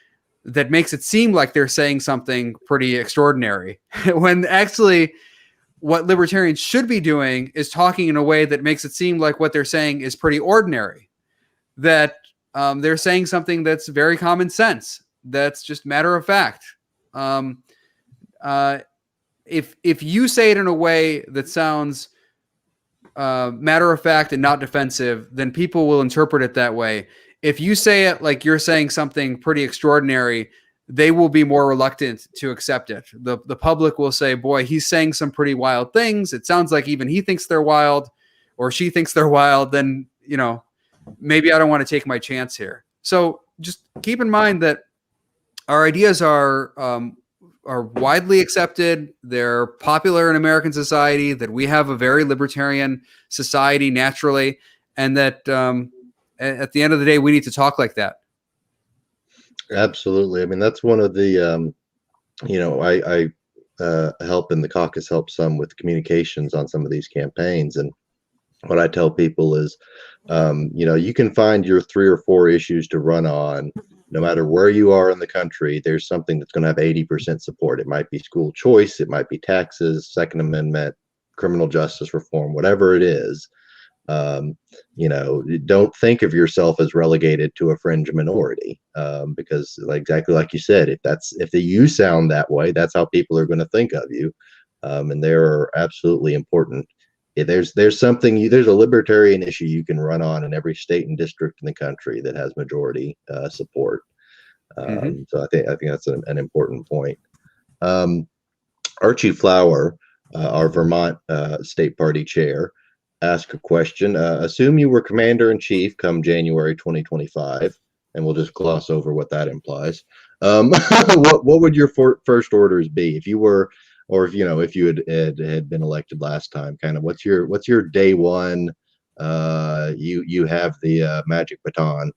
that makes it seem like they're saying something pretty extraordinary, when actually what libertarians should be doing is talking in a way that makes it seem like what they're saying is pretty ordinary, that they're saying something that's very common sense, that's just matter of fact. If you say it in a way that sounds matter of fact and not defensive, then people will interpret it that way. If you say it like you're saying something pretty extraordinary, they will be more reluctant to accept it. The public will say, boy, he's saying some pretty wild things. It sounds like even he thinks they're wild, or she thinks they're wild. Then, maybe I don't want to take my chance here. So just keep in mind that our ideas are widely accepted. They're popular in American society, that we have a very libertarian society naturally, and that at the end of the day, we need to talk like that. Absolutely. I mean, that's one of the, I help, and the caucus helps some with communications on some of these campaigns. And what I tell people is, you can find your 3 or 4 issues to run on. No matter where you are in the country, there's something that's going to have 80% support. It might be school choice, it might be taxes, Second Amendment, criminal justice reform, whatever it is. Don't think of yourself as relegated to a fringe minority, because exactly like you said, if you sound that way, that's how people are going to think of you. And they're absolutely important. There's a libertarian issue you can run on in every state and district in the country that has majority support. So I think that's an important point. Archie Flower, our Vermont state party chair, asked a question. Assume you were commander-in-chief come January 2025, and we'll just gloss over what that implies. What would your first orders be if you were, or if you had been elected last time? Kind of what's your day one? You have the magic baton.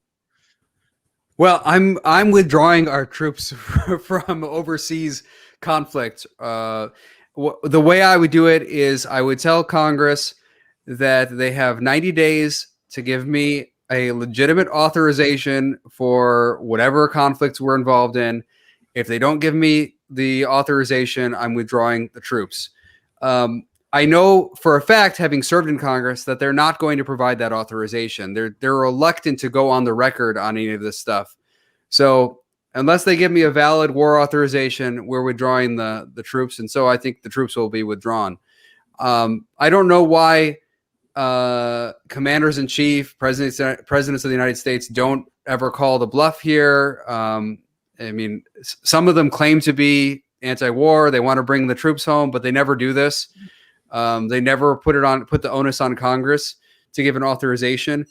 Well, I'm withdrawing our troops from overseas conflict. The way I would do it is I would tell Congress that they have 90 days to give me a legitimate authorization for whatever conflicts we're involved in. If they don't give me the authorization, I'm withdrawing the troops. I know for a fact, having served in Congress, that they're not going to provide that authorization. They're reluctant to go on the record on any of this stuff. So unless they give me a valid war authorization, we're withdrawing the troops. And so I think the troops will be withdrawn. I don't know why commanders in chief, presidents of the United States don't ever call the bluff here. I mean, some of them claim to be anti-war. They want to bring the troops home, but they never do this. They never put the onus on Congress to give an authorization.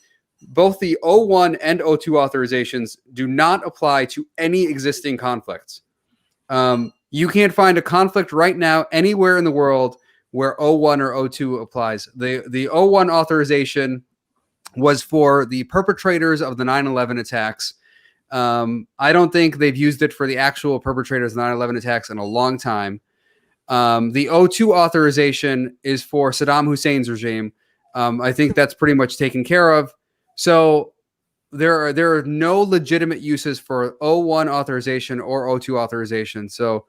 Both the 01 and 02 authorizations do not apply to any existing conflicts. You can't find a conflict right now anywhere in the world where 01 or 02 applies. The 01 authorization was for the perpetrators of the 9/11 attacks. I don't think they've used it for the actual perpetrators of 9/11 attacks in a long time. The 02 authorization is for Saddam Hussein's regime. I think that's pretty much taken care of. So there are no legitimate uses for 01 authorization or 02 authorization. So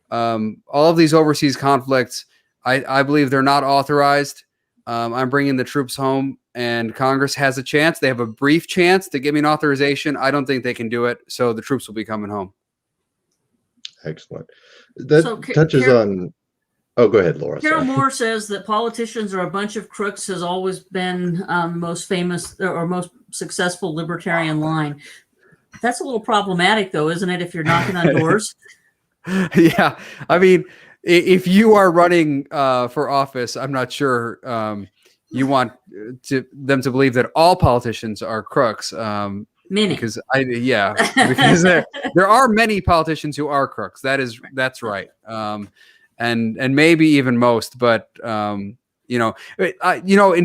all of these overseas conflicts, I believe they're not authorized. I'm bringing the troops home, and Congress has a chance. They have a brief chance to give me an authorization. I don't think they can do it. So the troops will be coming home. Excellent. That touches on. Oh, go ahead, Laura. Carol Moore says that politicians are a bunch of crooks has always been most famous or most successful libertarian line. That's a little problematic, though, isn't it, if you're knocking on doors? Yeah. I mean, if you are running for office, I'm not sure you want them to believe that all politicians are crooks. Many. Because because there are many politicians who are crooks. That's right. And maybe even most, but in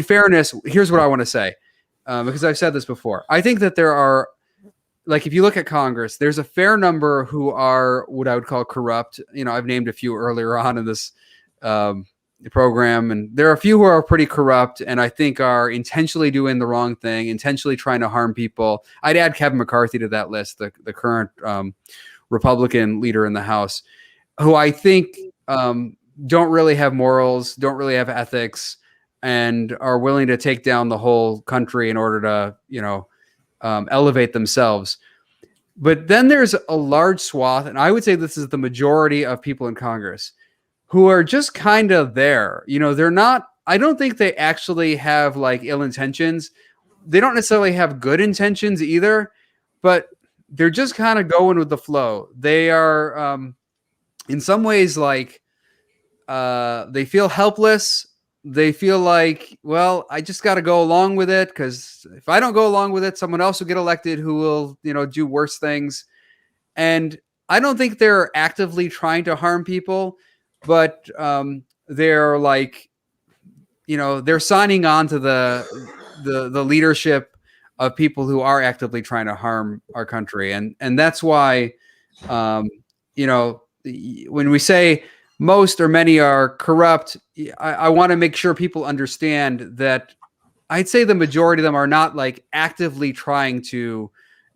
fairness, here's what I want to say, because I've said this before. I think that there are, like, if you look at Congress, there's a fair number who are what I would call corrupt. I've named a few earlier on in this program, and there are a few who are pretty corrupt and I think are intentionally doing the wrong thing, intentionally trying to harm people. I'd add Kevin McCarthy to that list, the current Republican leader in the House, who I think don't really have morals, don't really have ethics, and are willing to take down the whole country in order to, elevate themselves. But then there's a large swath, and I would say this is the majority of people in Congress, who are just kind of there. They're not, I don't think they actually have like ill intentions. They don't necessarily have good intentions either, but they're just kind of going with the flow. They are, in some ways, like they feel helpless. They feel like, well, I just got to go along with it, because if I don't go along with it, someone else will get elected who will, do worse things. And I don't think they're actively trying to harm people, but they're like, they're signing on to the leadership of people who are actively trying to harm our country. And that's why, when we say most or many are corrupt, I want to make sure people understand that I'd say the majority of them are not like actively trying to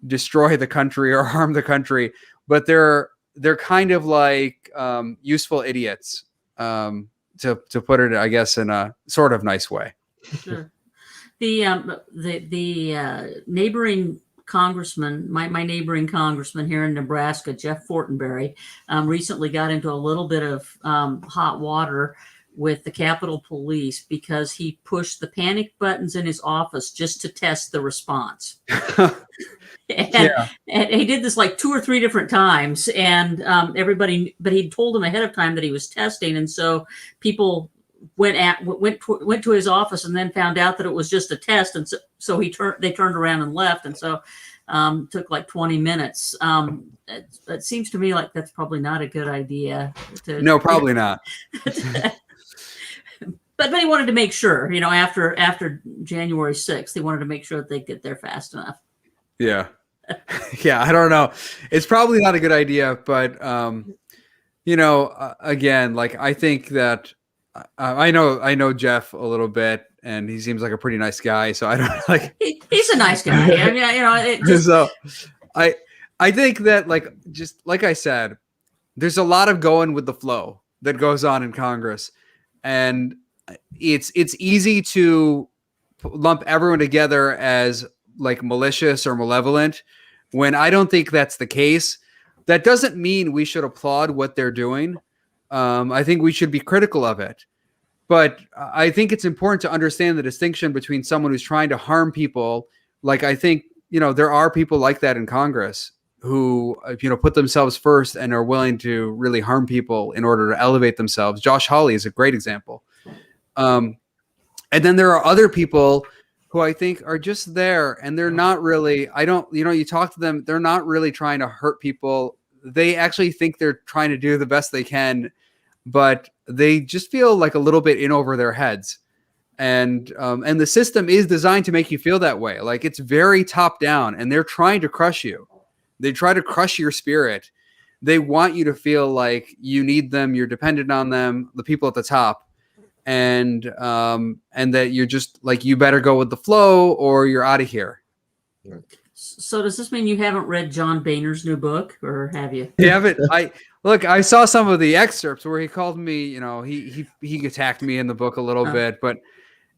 destroy the country or harm the country, but they're kind of like useful idiots, to put it, I guess, in a sort of nice way. Sure. The neighboring congressman, my neighboring congressman here in Nebraska, Jeff Fortenberry, recently got into a little bit of hot water with the Capitol Police because he pushed the panic buttons in his office just to test the response. And he did this like 2 or 3 different times, and everybody, but he told them ahead of time that he was testing, and so people went to his office and then found out that it was just a test, and so they turned around and left, and so took like 20 minutes. It seems to me like that's probably not a good idea. No, probably not. But he wanted to make sure, after January 6th, he wanted to make sure that they get there fast enough. Yeah. Yeah. I don't know. It's probably not a good idea, but, again, like, I think that I know Jeff a little bit, and he seems like a pretty nice guy. So I don't like, he's a nice guy. I mean, so I think that, like, just like I said, there's a lot of going with the flow that goes on in Congress, and it's easy to lump everyone together as like malicious or malevolent, when I don't think that's the case. That doesn't mean we should applaud what they're doing. I think we should be critical of it, but I think it's important to understand the distinction between someone who's trying to harm people. Like, I think, there are people like that in Congress who, put themselves first and are willing to really harm people in order to elevate themselves. Josh Hawley is a great example. And then there are other people who I think are just there, and they're not really, you talk to them, they're not really trying to hurt people. They actually think they're trying to do the best they can, but they just feel like a little bit in over their heads. And the system is designed to make you feel that way. Like, it's very top down, and they're trying to crush you. They try to crush your spirit. They want you to feel like you need them, you're dependent on them, the people at the top. And that you're just like, you better go with the flow or you're out of here. So does this mean you haven't read John Boehner's new book, or have you? You haven't? I saw some of the excerpts where he called me, he attacked me in the book a little bit, but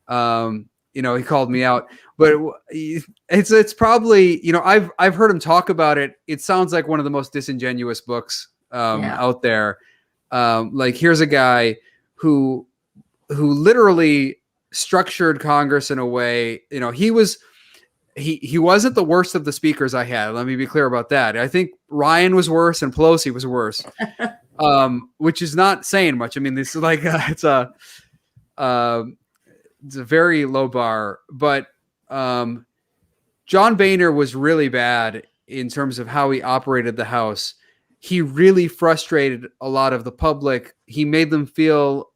he called me out. But it's probably, I've heard him talk about it. It sounds like one of the most disingenuous books out there. Like, here's a guy who literally structured Congress in a way, he wasn't the worst of the speakers I had. Let me be clear about that. I think Ryan was worse and Pelosi was worse, which is not saying much. I mean, this is like, it's a very low bar, but John Boehner was really bad in terms of how he operated the House. He really frustrated a lot of the public. He made them feel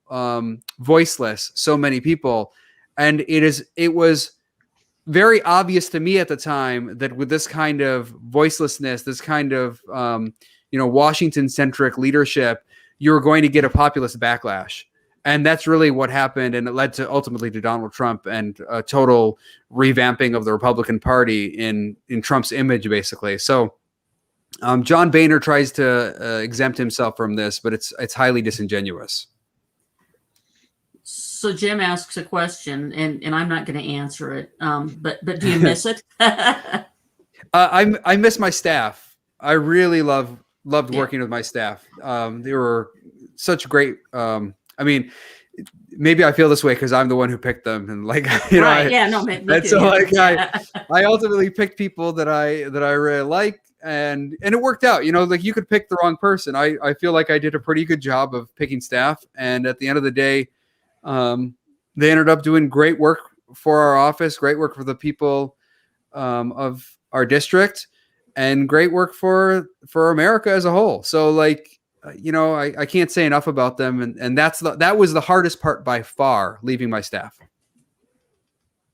voiceless, so many people. And it was very obvious to me at the time that with this kind of voicelessness, this kind of Washington-centric leadership, you were going to get a populist backlash. And that's really what happened, and it led to ultimately to Donald Trump and a total revamping of the Republican Party in Trump's image, basically. So John Boehner tries to exempt himself from this, but it's highly disingenuous. So Jim asks a question, and I'm not going to answer it. But do you miss it? I miss my staff. I really loved working with my staff. They were such great. I mean, maybe I feel this way because I'm the one who picked them, and like, right? Me and too, so like I ultimately picked people that I really like, and it worked out. Like you could pick the wrong person. I feel like I did a pretty good job of picking staff, and at the end of the day, they ended up doing great work for our office, great work for the people of our district, and great work for America as a whole. So like, I can't say enough about them, and that was the hardest part by far, leaving my staff.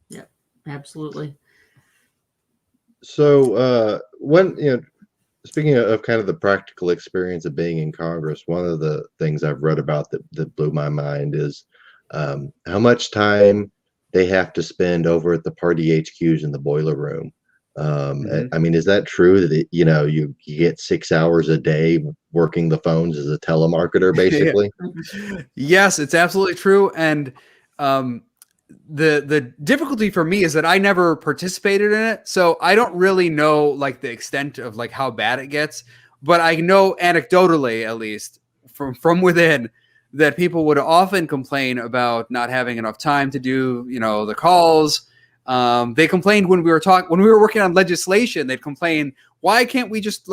Yeah, absolutely. So speaking of kind of the practical experience of being in Congress, one of the things I've read about that blew my mind is how much time they have to spend over at the party HQs in the boiler room. I mean, is that true that you get 6 hours a day working the phones as a telemarketer, basically? Yes, it's absolutely true. And the difficulty for me is that I never participated in it, so I don't really know like the extent of like how bad it gets. But I know anecdotally, at least from within, that people would often complain about not having enough time to do the calls. They complained when we were working on legislation. They'd complain, why can't we just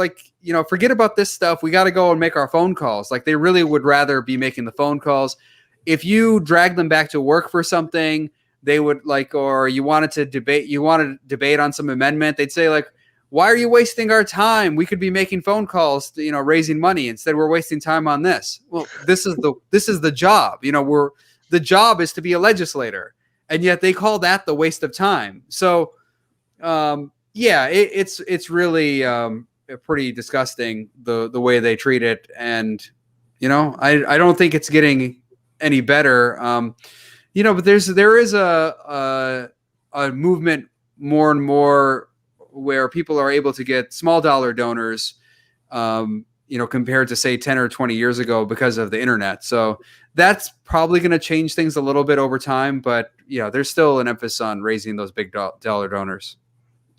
forget about this stuff? We got to go and make our phone calls. Like they really would rather be making the phone calls. If you drag them back to work for something, they would or you wanted to debate on some amendment, they'd say like, why are you wasting our time? We could be making phone calls, raising money. Instead, we're wasting time on this. Well, this is the job. The job is to be a legislator. And yet they call that the waste of time. So, it's really pretty disgusting the way they treat it. And, I don't think it's getting any better. But there is a movement more and more where people are able to get small dollar donors, compared to say 10 or 20 years ago because of the internet. So that's probably going to change things a little bit over time, but there's still an emphasis on raising those big dollar donors.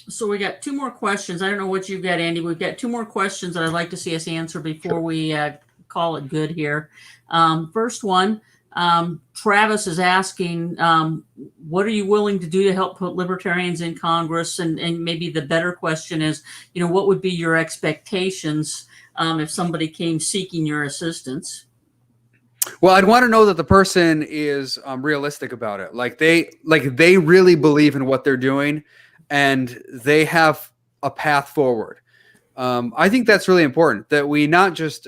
So we got two more questions. I don't know what you've got, Andy. We've got two more questions that I'd like to see us answer before we call it good here. First one, Travis is asking, what are you willing to do to help put libertarians in Congress? And maybe the better question is, what would be your expectations if somebody came seeking your assistance? Well, I'd want to know that the person is realistic about it. Like they really believe in what they're doing and they have a path forward. I think that's really important, that we not just,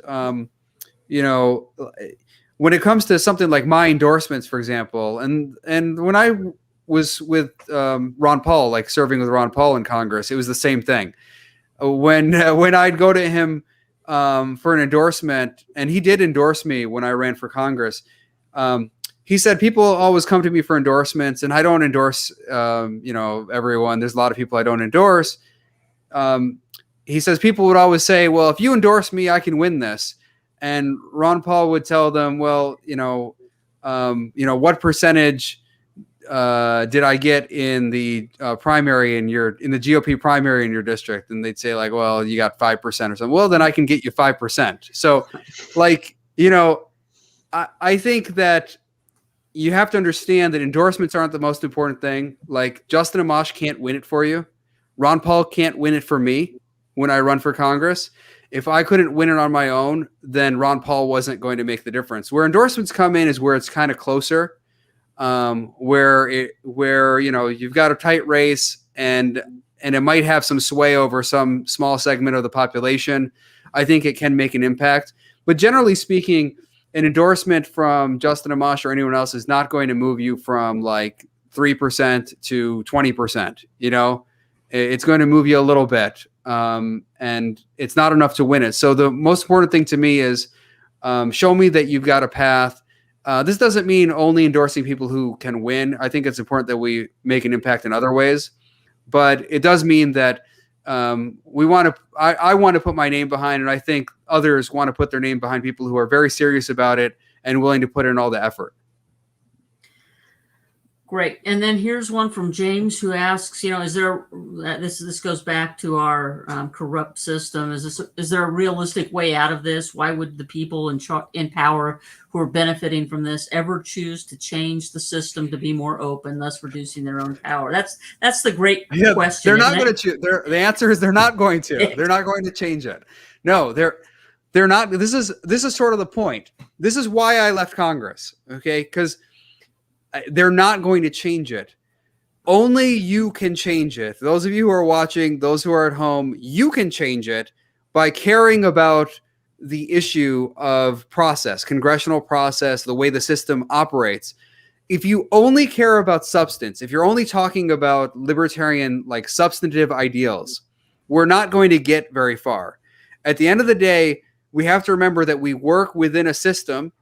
when it comes to something like my endorsements, for example, and when I was with Ron Paul, like serving with Ron Paul in Congress, it was the same thing. When I'd go to him for an endorsement, and he did endorse me when I ran for Congress. He said people always come to me for endorsements, and I don't endorse, everyone. There's a lot of people I don't endorse. He says people would always say, well, if you endorse me, I can win this. And Ron Paul would tell them, well, what percentage did I get in the primary in the GOP primary in your district? And they'd say like, well, you got 5% or something. Well, then I can get you 5%. So I think that you have to understand that endorsements aren't the most important thing. Like Justin Amash can't win it for you. Ron Paul can't win it for me when I run for Congress. If I couldn't win it on my own, then Ron Paul wasn't going to make the difference. Where endorsements come in is where it's kind of closer. Where you've got a tight race and it might have some sway over some small segment of the population. I think it can make an impact. But generally speaking, an endorsement from Justin Amash or anyone else is not going to move you from like 3% to 20%. It's going to move you a little bit. And it's not enough to win it. So the most important thing to me is show me that you've got a path. This doesn't mean only endorsing people who can win. I think it's important that we make an impact in other ways, but it does mean that I want to put my name behind, and I think others want to put their name behind people who are very serious about it and willing to put in all the effort. Great. And then here's one from James who asks, is there, this goes back to our corrupt system. Is there a realistic way out of this? Why would the people in power who are benefiting from this ever choose to change the system to be more open, thus reducing their own power? That's the great question. They're not going to choose. The answer is they're not going to. They're not going to change it. No, they're not. This is sort of the point. This is why I left Congress. Okay, because they're not going to change it. Only you can change it. Those of you who are watching, those who are at home, you can change it by caring about the issue of process, congressional process, the way the system operates. If you only care about substance, if you're only talking about libertarian, like substantive ideals, we're not going to get very far. At the end of the day, we have to remember that we work within a system,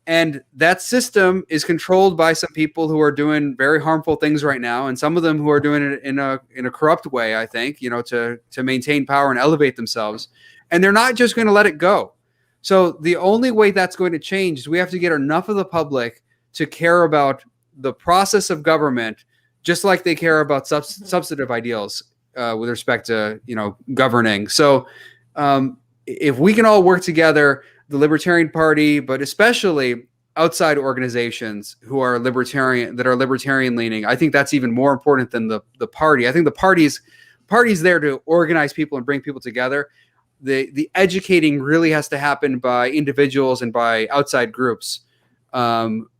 and that system is controlled by some people who are doing very harmful things right now, and some of them who are doing it in a corrupt way, I think, to maintain power and elevate themselves. And they're not just going to let it go. So the only way that's going to change is we have to get enough of the public to care about the process of government, just like they care about substantive ideals with respect to governing. So if we can all work together, the Libertarian Party, but especially outside organizations who are libertarian leaning, I think that's even more important than the party. I think the party's there to organize people and bring people together. The educating really has to happen by individuals and by outside groups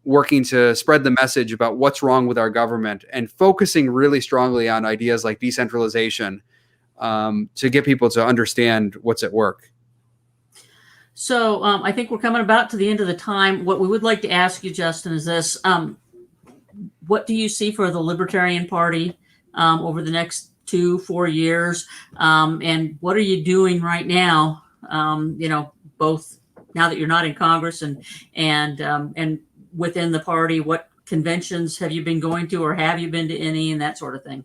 working to spread the message about what's wrong with our government and focusing really strongly on ideas like decentralization to get people to understand what's at work. So I think we're coming about to the end of the time. What we would like to ask you, Justin, is this. What do you see for the Libertarian Party over the next 2-4 years? And what are you doing right now, both now that you're not in Congress and within the party? What conventions have you been going to, or have you been to any, and that sort of thing?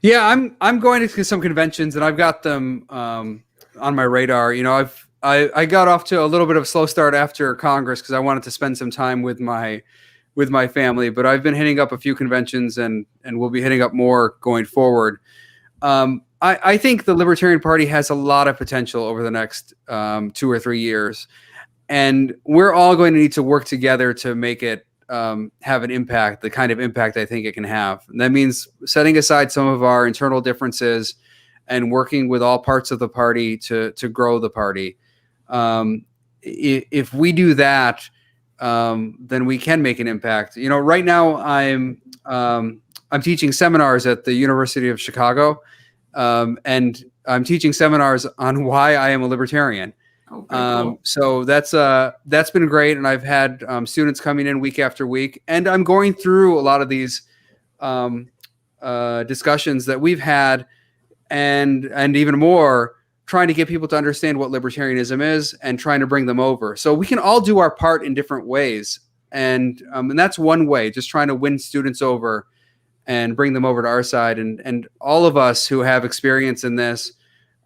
Yeah, I'm going to some conventions, and I've got them on my radar. I got off to a little bit of a slow start after Congress because I wanted to spend some time with my family, but I've been hitting up a few conventions and we'll be hitting up more going forward. I think the Libertarian Party has a lot of potential over the next 2 or 3 years, and we're all going to need to work together to make it have an impact, the kind of impact I think it can have. And that means setting aside some of our internal differences and working with all parts of the party to grow the party. If we do that, then we can make an impact. Right now I'm teaching seminars at the University of Chicago, and I'm teaching seminars on why I am a libertarian. Oh, cool. So that's been great, and I've had students coming in week after week, and I'm going through a lot of these discussions that we've had, and even more, trying to get people to understand what libertarianism is and trying to bring them over. So we can all do our part in different ways. And that's one way, just trying to win students over and bring them over to our side. And all of us who have experience in this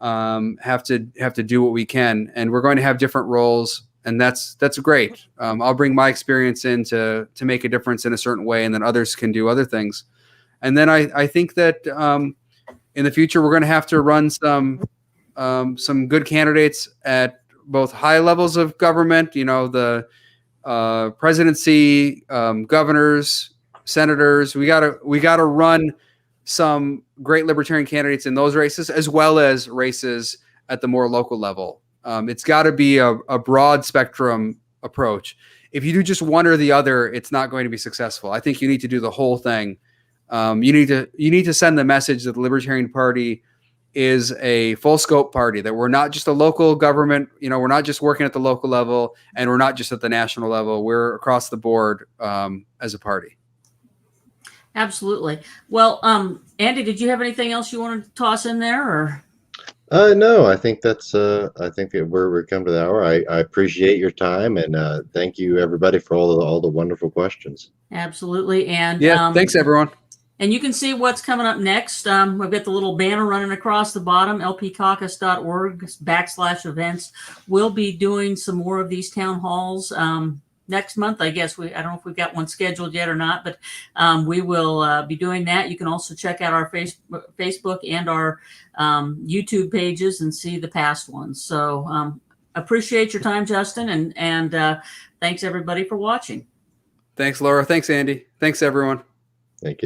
have to do what we can. And we're going to have different roles, and that's great. I'll bring my experience in to make a difference in a certain way, and then others can do other things. And then I think that in the future, we're going to have to run some good candidates at both high levels of government, the presidency, governors, senators. We gotta run some great libertarian candidates in those races, as well as races at the more local level. It's got to be a broad spectrum approach. If you do just one or the other, it's not going to be successful. I think you need to do the whole thing. You need to send the message that the Libertarian Party is a full scope party, that we're not just a local government, we're not just working at the local level, and we're not just at the national level. We're across the board as a party. Absolutely. Well, Andy, did you have anything else you wanted to toss in there, or? No, I think that's I think that we're come to the hour. I appreciate your time, and thank you everybody for all the wonderful questions. Absolutely. And thanks everyone. And you can see what's coming up next. We've got the little banner running across the bottom, lpcaucus.org/events. We'll be doing some more of these town halls next month, I guess. I don't know if we've got one scheduled yet or not, but we will be doing that. You can also check out our Facebook and our YouTube pages and see the past ones. So appreciate your time, Justin, and thanks everybody for watching. Thanks, Laura. Thanks, Andy. Thanks, everyone. Thank you.